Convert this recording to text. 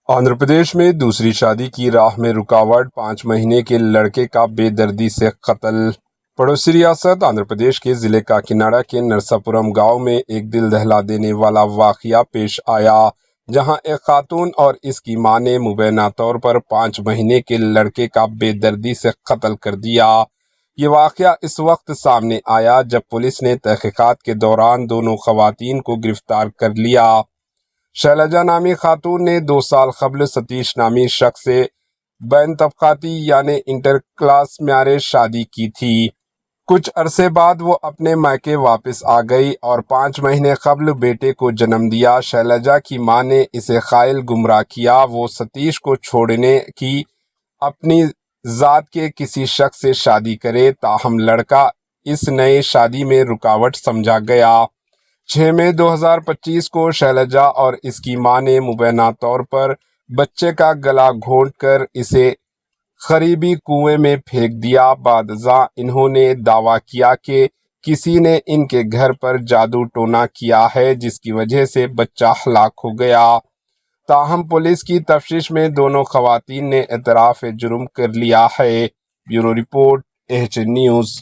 آندھرا پردیش میں دوسری شادی کی راہ میں رکاوٹ، 5 مہینے کے لڑکے کا بے دردی سے قتل۔ پڑوسی ریاست آندھرا پردیش کے ضلع کاکیناڈا کے نرساپورم گاؤں میں ایک دل دہلا دینے والا واقعہ پیش آیا، جہاں ایک خاتون اور اس کی ماں نے مبینہ طور پر 5 مہینے کے لڑکے کا بے دردی سے قتل کر دیا۔ یہ واقعہ اس وقت سامنے آیا جب پولیس نے تحقیقات کے دوران دونوں خواتین کو گرفتار کر لیا۔ شیلجا نامی خاتون نے 2 سال قبل ستیش نامی شخص سے بین طبقاتی یعنی انٹر کلاس میرج شادی کی تھی۔ کچھ عرصے بعد وہ اپنے مائکے واپس آ گئی اور 5 مہینے قبل بیٹے کو جنم دیا۔ شیلجا کی ماں نے اسے قائل گمراہ کیا وہ ستیش کو چھوڑنے کی اپنی ذات کے کسی شخص سے شادی کرے، تاہم لڑکا اس نئے شادی میں رکاوٹ سمجھا گیا۔ 6 مئی 2025 کو شیلجا اور اس کی ماں نے مبینہ طور پر بچے کا گلا گھونٹ کر اسے قریبی کنویں میں پھینک دیا۔ بعد ازاں انہوں نے دعویٰ کیا کہ کسی نے ان کے گھر پر جادو ٹونا کیا ہے، جس کی وجہ سے بچہ ہلاک ہو گیا۔ تاہم پولیس کی تفتیش میں دونوں خواتین نے اعتراف جرم کر لیا ہے۔ Bureau report, AHN news.